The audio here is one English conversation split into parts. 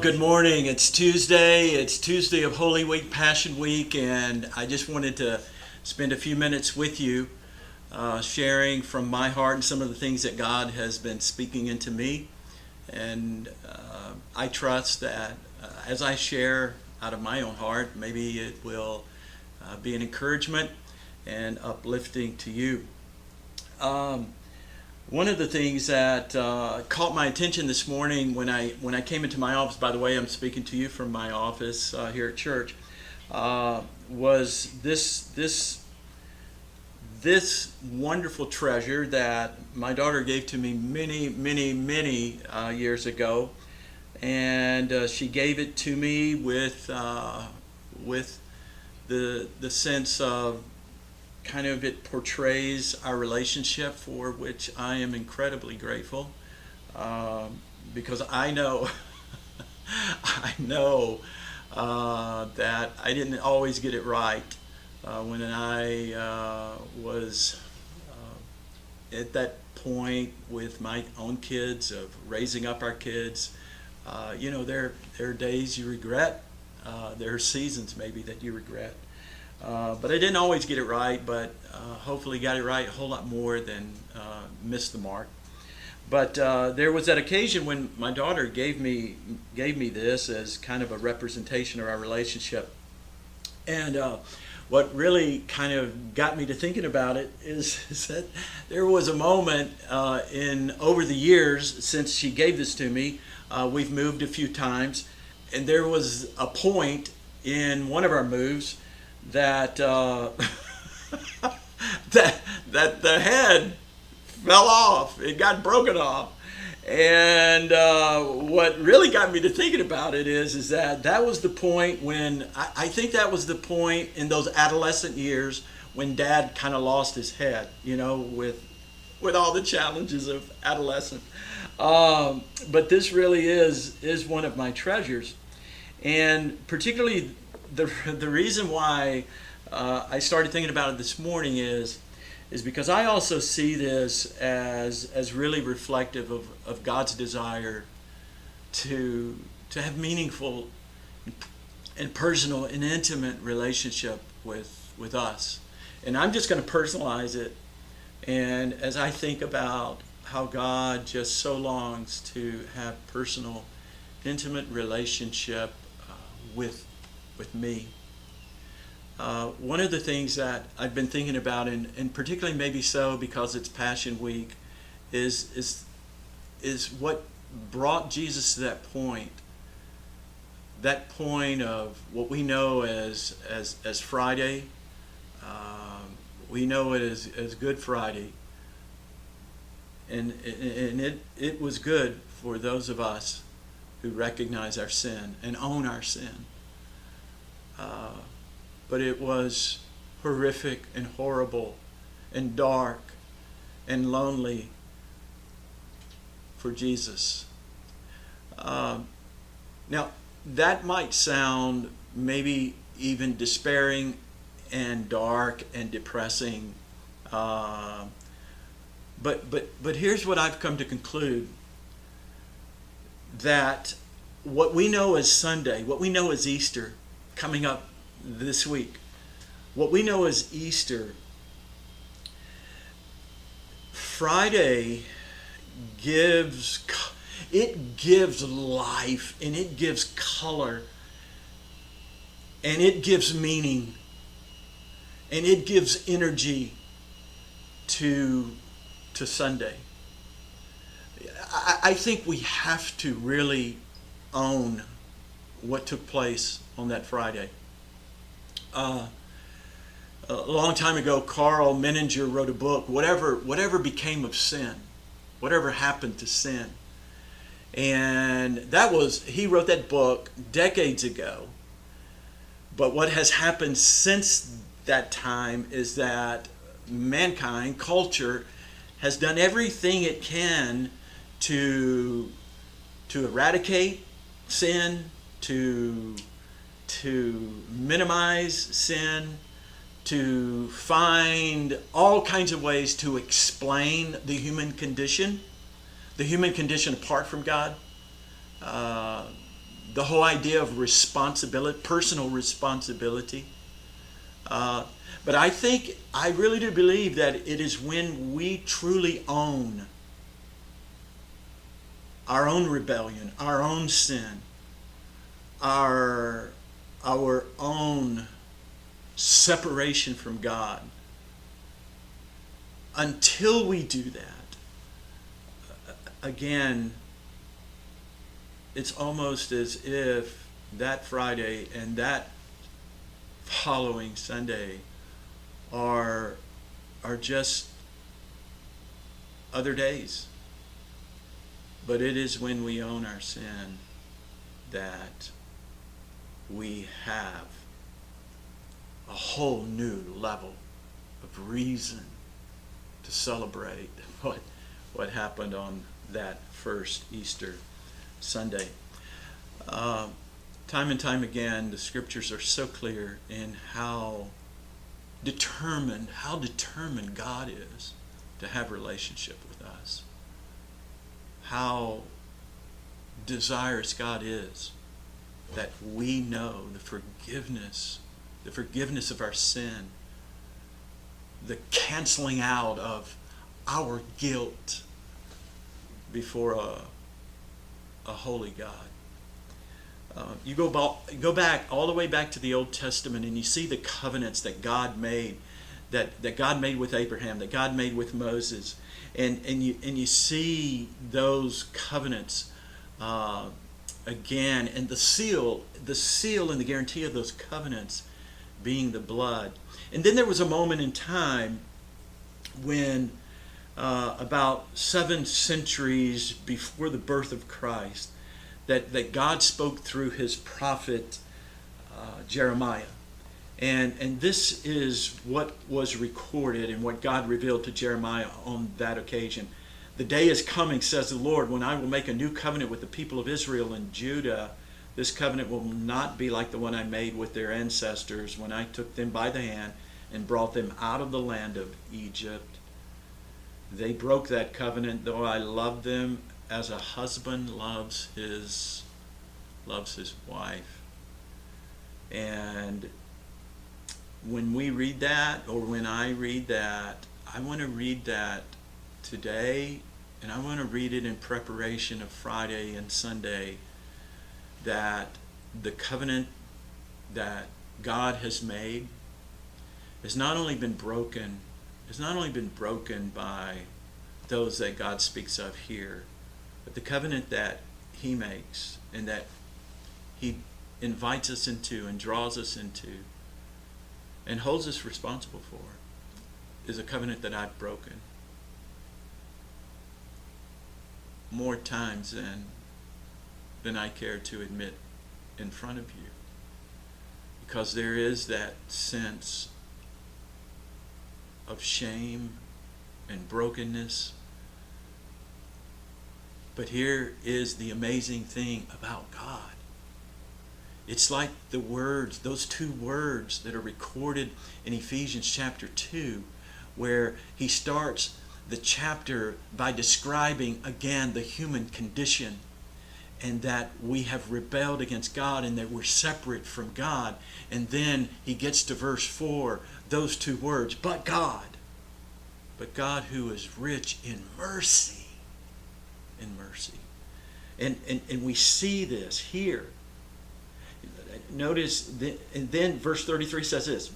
Good morning. It's Tuesday. It's Tuesday of Holy Week, Passion Week, and I just wanted to spend a few minutes with you, sharing from my heart and some of the things that God has been speaking into me. And I trust that as I share out of my own heart, maybe it will be an encouragement and uplifting to you. One of the things that caught my attention this morning when I came into my office, by the way, I'm speaking to you from my office here at church, was this wonderful treasure that my daughter gave to me many years ago, and she gave it to me with the sense of kind of it portrays our relationship, for which I am incredibly grateful, because I know I know that I didn't always get it right when I was at that point with my own kids, of raising up our kids. There are days you regret. There are seasons maybe that you regret. But I didn't always get it right, but hopefully got it right a whole lot more than missed the mark. But there was that occasion when my daughter gave me this as kind of a representation of our relationship. And what really kind of got me to thinking about it is that there was a moment in over the years since she gave this to me. We've moved a few times, and there was a point in one of our moves that that the head fell off. It got broken off. And what really got me to thinking about it is that was the point when I think that was the point in those adolescent years when Dad kind of lost his head, with all the challenges of adolescence. But this really is one of my treasures, and particularly the reason why I started thinking about it this morning is because I also see this as really reflective of God's desire to have meaningful and personal and intimate relationship with us. And I'm just going to personalize it. And as I think about how God just so longs to have personal, intimate relationship with me. One of the things that I've been thinking about, and particularly maybe so because it's Passion Week, is what brought Jesus to that point of what we know as Friday. We know it as Good Friday, and it was good for those of us who recognize our sin and own our sin. But it was horrific and horrible and dark and lonely for Jesus. Now, that might sound maybe even despairing and dark and depressing. But here's what I've come to conclude: that what we know as Sunday, what we know as Easter, coming up this week, what we know as Easter, Friday gives life, and it gives color, and it gives meaning, and it gives energy to Sunday. I think we have to really own what took place on that Friday. A long time ago, Carl Menninger wrote a book, Whatever Became of Sin, Whatever Happened to Sin. And he wrote that book decades ago. But what has happened since that time is that mankind, culture, has done everything it can to eradicate sin, to minimize sin, to find all kinds of ways to explain the human condition apart from God. the whole idea of responsibility, personal responsibility. But I really do believe that it is when we truly own our own rebellion, our own sin, our own separation from God. Until we do that, again, it's almost as if that Friday and that following Sunday are just other days. But it is when we own our sin that we have a whole new level of reason to celebrate what happened on that first Easter Sunday. Time and time again, the scriptures are so clear in how determined God is to have relationship with us. How desirous God is that we know the forgiveness of our sin, the canceling out of our guilt before a holy God. You go back all the way back to the Old Testament, and you see the covenants that God made, that God made with Abraham, that God made with Moses, and you see those covenants again, and the seal and the guarantee of those covenants being the blood. And then there was a moment in time when about 7 centuries before the birth of Christ, that God spoke through his prophet Jeremiah. And this is what was recorded and what God revealed to Jeremiah on that occasion. The day is coming, says the Lord, when I will make a new covenant with the people of Israel and Judah. This covenant will not be like the one I made with their ancestors when I took them by the hand and brought them out of the land of Egypt. They broke that covenant, though I loved them as a husband loves his wife. And when we read that, or when I read that, I want to read that today, and I want to read it in preparation of Friday and Sunday, that the covenant that God has made has not only been broken by those that God speaks of here, but the covenant that he makes and that he invites us into and draws us into and holds us responsible for is a covenant that I've broken more times than I care to admit in front of you. Because there is that sense of shame and brokenness. But here is the amazing thing about God. It's like the words, those 2 words that are recorded in Ephesians chapter 2, where he starts the chapter by describing again the human condition, and that we have rebelled against God and that we're separate from God. And then he gets to verse 4, those 2 words, but God who is rich in mercy. And we see this here. Notice, and then verse 33 says this,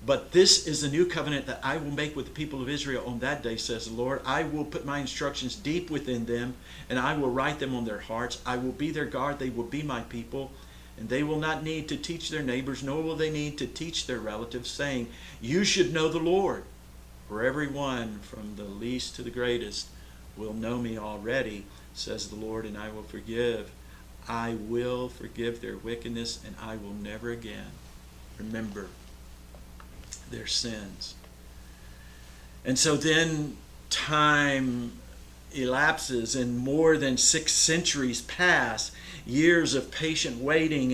but this is the new covenant that I will make with the people of Israel on that day, says the Lord. I will put my instructions deep within them, and I will write them on their hearts. I will be their God, they will be my people, and they will not need to teach their neighbors, nor will they need to teach their relatives, saying, you should know the Lord. For everyone from the least to the greatest will know me already, says the Lord, and I will forgive. I will forgive their wickedness, and I will never again remember their sins. And so then time elapses, and more than 6 centuries pass, years of patient waiting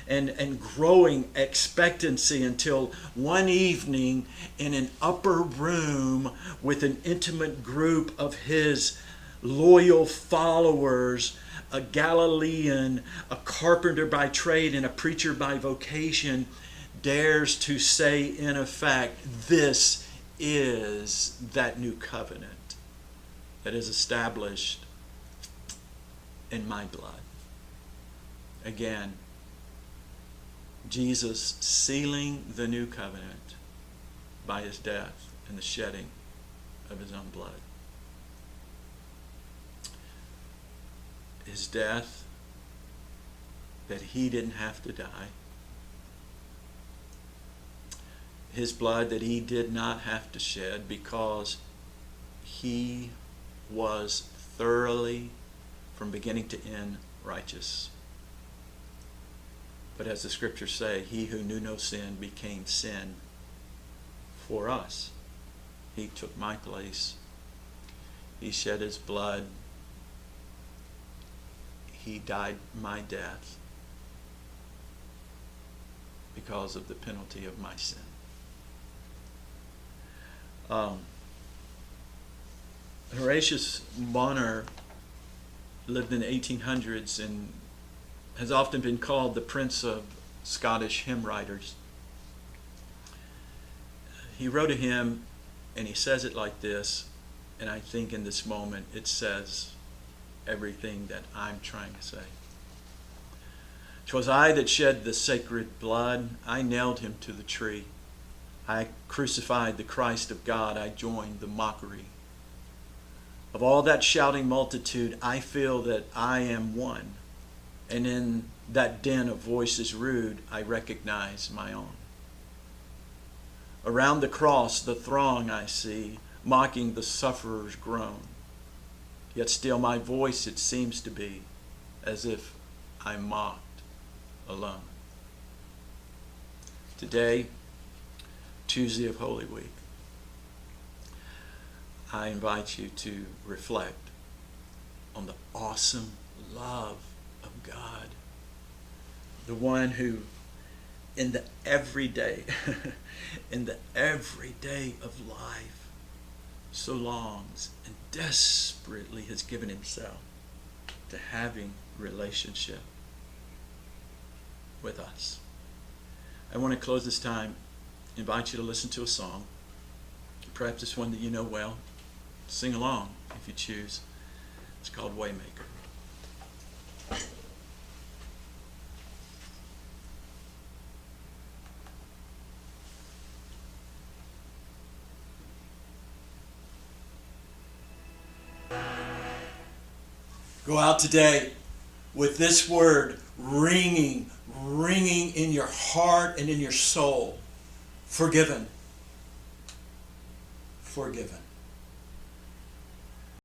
and growing expectancy, until one evening in an upper room with an intimate group of his loyal followers, a Galilean, a carpenter by trade and a preacher by vocation, dares to say, in effect, this is that new covenant that is established in my blood. Again, Jesus sealing the new covenant by his death and the shedding of his own blood. His death that he didn't have to die. His blood that he did not have to shed because he was thoroughly, from beginning to end, righteous. But as the scriptures say, he who knew no sin became sin for us. He took my place. He shed his blood. He died my death because of the penalty of my sin. Horatius Bonar lived in the 1800s and has often been called the Prince of Scottish hymn writers. He wrote a hymn and he says it like this, and I think in this moment it says everything that I'm trying to say. 'Twas I that shed the sacred blood, I nailed him to the tree. I crucified the Christ of God, I joined the mockery. Of all that shouting multitude, I feel that I am one, and in that din of voices rude, I recognize my own. Around the cross, the throng I see, mocking the sufferer's groan. Yet still my voice, it seems to be, as if I mocked alone. Today, Tuesday of Holy Week, I invite you to reflect on the awesome love of God, the one who in the everyday, in the everyday of life, so longs and desperately has given himself to having relationship with us. I want to close this time, invite you to listen to a song. Perhaps it's one that you know well. Sing along if you choose. It's called Waymaker. Go out today with this word ringing in your heart and in your soul. Forgiven. Forgiven.